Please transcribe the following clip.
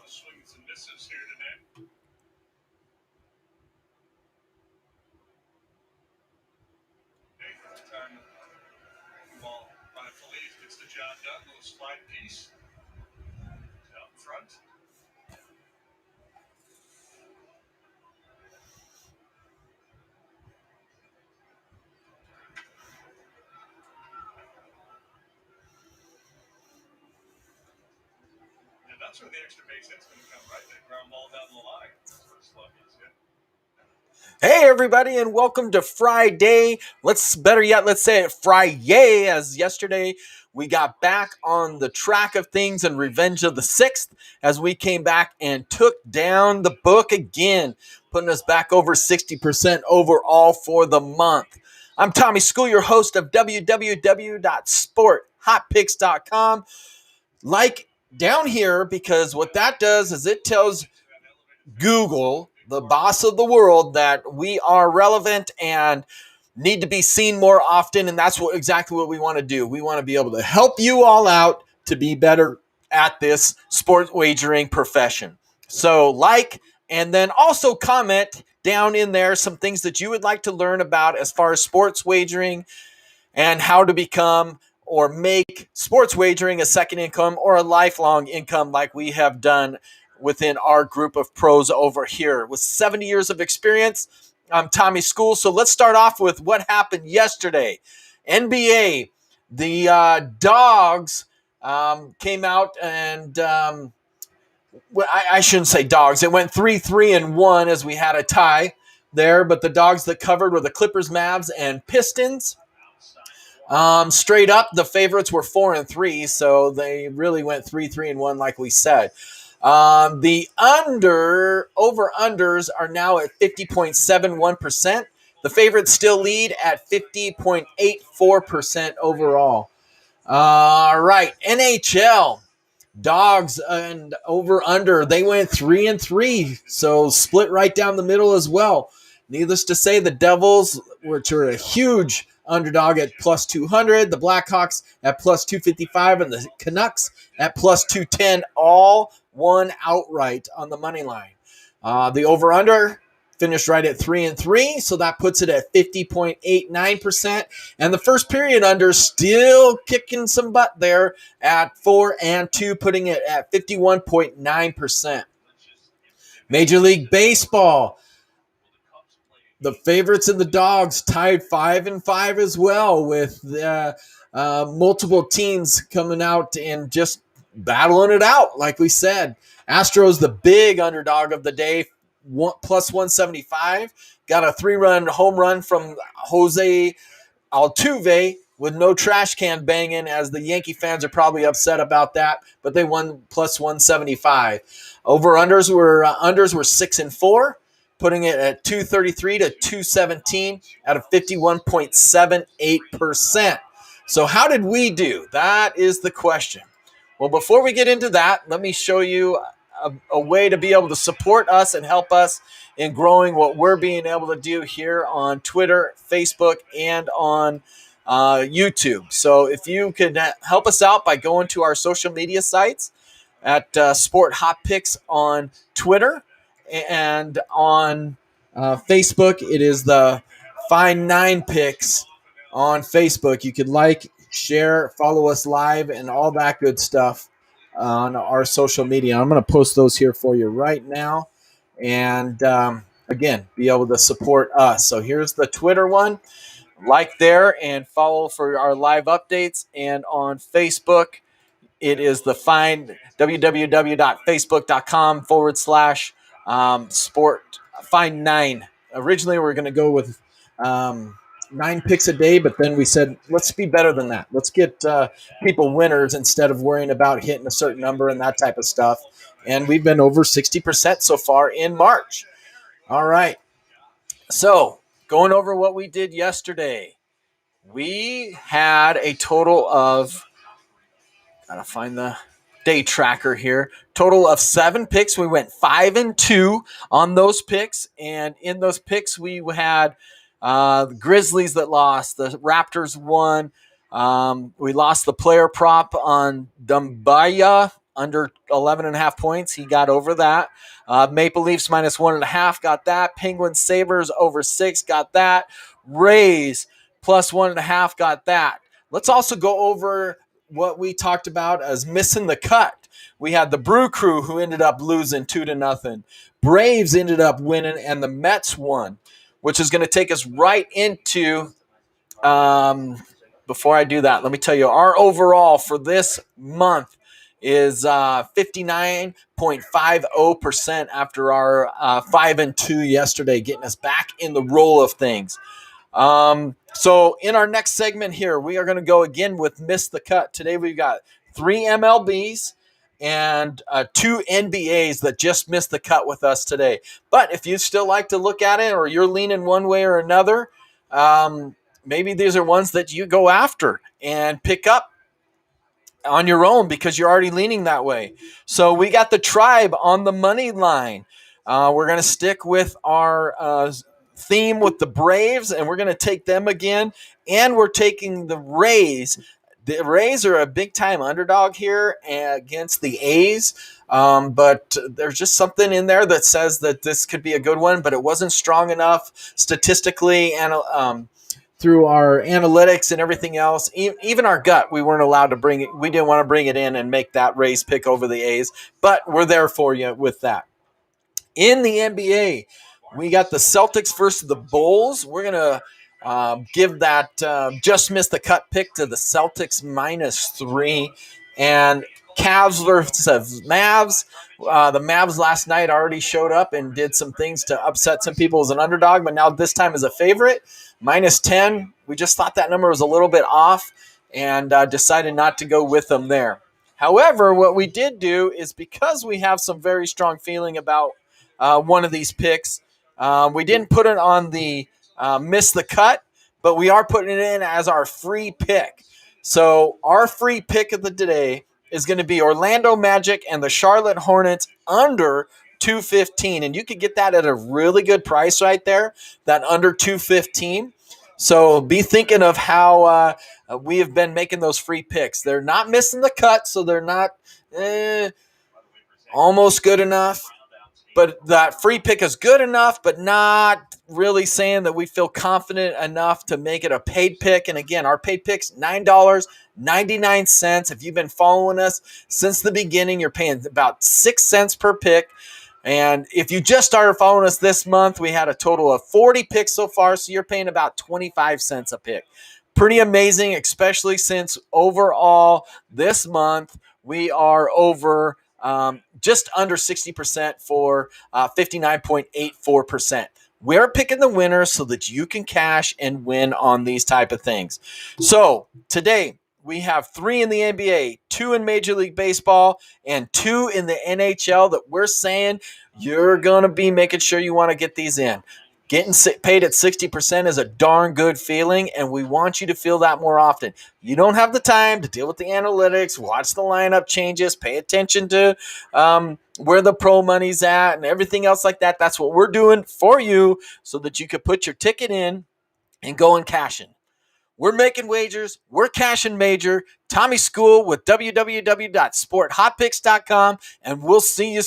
Swings and misses here today. Time ball by Feliz gets the job done. Little slide piece out front. And that's where the extra base hit's going to come, right? That ground ball down the line. That's where Slug is hit. Hey everybody, and welcome to Friday. Let's say it Friyay, as yesterday we got back on the track of things and Revenge of the Sixth as we came back and took down the book again, putting us back over 60% overall for the month. I'm Tommy School, your host of www.sporthotpicks.com. Like down here, because what that does is it tells Google, the boss of the world, that we are relevant and need to be seen more often. And that's exactly what we want to do. We want to be able to help you all out to be better at this sports wagering profession. So like, and then also comment down in there some things that you would like to learn about as far as sports wagering and how to become or make sports wagering a second income or a lifelong income like we have done within our group of pros over here. With 70 years of experience, I'm Tommy School. So let's start off with what happened yesterday. NBA, the Dogs came out and I shouldn't say Dogs. It went 3-1 as we had a tie there, but the Dogs that covered were the Clippers, Mavs, and Pistons. Straight up, the favorites were 4-3, so they really went 3-1 like we said. The over-unders are now at 50.71%. The favorites still lead at 50.84% overall. All right, NHL. Dogs and over-under, they went 3-3, so split right down the middle as well. Needless to say, the Devils, which are a huge underdog at plus 200, the Blackhawks at plus 255, and the Canucks at plus 210, all won outright on the money line. The over-under finished right at 3-3, so that puts it at 50.89%. And the first period under still kicking some butt there at 4-2, putting it at 51.9%. Major League Baseball, the favorites and the Dogs tied 5-5 as well, with multiple teams coming out and just battling it out, like we said. Astros, the big underdog of the day, plus 175. Got a 3-run home run from Jose Altuve with no trash can banging, as the Yankee fans are probably upset about that, but they won plus 175. Over-unders were 6-4. Putting it at 233 to 217 at a 51.78%. So how did we do? That is the question. Well, before we get into that, let me show you a way to be able to support us and help us in growing what we're being able to do here on Twitter, Facebook, and on YouTube. So if you could help us out by going to our social media sites at Sport Hot Picks on Twitter, and on Facebook, it is the Fine 9 Picks on Facebook. You could like, share, follow us live, and all that good stuff on our social media. I'm going to post those here for you right now. And again, be able to support us. So here's the Twitter one. Like there and follow for our live updates. And on Facebook, it is the Fine, www.facebook.com/sport Fine 9. Originally, we were going to go with 9 picks a day, but then we said, let's be better than that. Let's get people winners instead of worrying about hitting a certain number and that type of stuff. And we've been over 60% so far in March. All right. So going over what we did yesterday, we had a total of Gotta find the day tracker here. Total of 7 picks. We went 5-2 on those picks, and in those picks we had the Grizzlies that lost, the Raptors won. We lost the player prop on Dumbaya under 11.5 points. He got over that. Maple Leafs minus 1.5 got that. Penguins Sabres over 6 got that. Rays plus 1.5 got that. Let's also go over what we talked about as missing the cut. We had the Brew Crew who ended up losing 2-0. Braves ended up winning, and the Mets won, which is going to take us right into. Before I do that, let me tell you our overall for this month is 59.50% after our 5-2 yesterday, getting us back in the roll of things. So in our next segment here, we are going to go again with Miss the Cut. Today we've got 3 MLBs and 2 NBAs that just missed the cut with us today. But if you still like to look at it, or you're leaning one way or another, maybe these are ones that you go after and pick up on your own because you're already leaning that way. So we got the Tribe on the money line. We're going to stick with our theme with the Braves, and we're going to take them again, and we're taking the Rays. The Rays are a big-time underdog here against the A's, but there's just something in there that says that this could be a good one, but it wasn't strong enough statistically and through our analytics and everything else. Even our gut, we weren't allowed to bring it. We didn't want to bring it in and make that Rays pick over the A's, but we're there for you with that. In the NBA, we got the Celtics versus the Bulls. We're going to give that just missed the cut pick to the Celtics -3. And Cavs versus Mavs. The Mavs last night already showed up and did some things to upset some people as an underdog, but now this time as a favorite, -10. We just thought that number was a little bit off and decided not to go with them there. However, what we did do is, because we have some very strong feeling about one of these picks, we didn't put it on the miss the cut, but we are putting it in as our free pick. So our free pick of the day is going to be Orlando Magic and the Charlotte Hornets under 215. And you could get that at a really good price right there, that under 215. So be thinking of how we have been making those free picks. They're not missing the cut, so they're not almost good enough. But that free pick is good enough, but not really saying that we feel confident enough to make it a paid pick. And again, our paid pick's $9.99. If you've been following us since the beginning, you're paying about 6 cents per pick. And if you just started following us this month, we had a total of 40 picks so far, so you're paying about 25 cents a pick. Pretty amazing, especially since overall this month we are over just under 60% for 59.84%. We're picking the winner so that you can cash and win on these type of things. So today we have 3 in the NBA, 2 in Major League Baseball, and 2 in the NHL that we're saying you're going to be making sure you want to get these in. Getting paid at 60% is a darn good feeling, and we want you to feel that more often. You don't have the time to deal with the analytics, watch the lineup changes, pay attention to where the pro money's at and everything else like that. That's what we're doing for you so that you can put your ticket in and go and cash in. We're making wagers. We're cashing major. Tommy School with www.sporthotpicks.com, and we'll see you soon.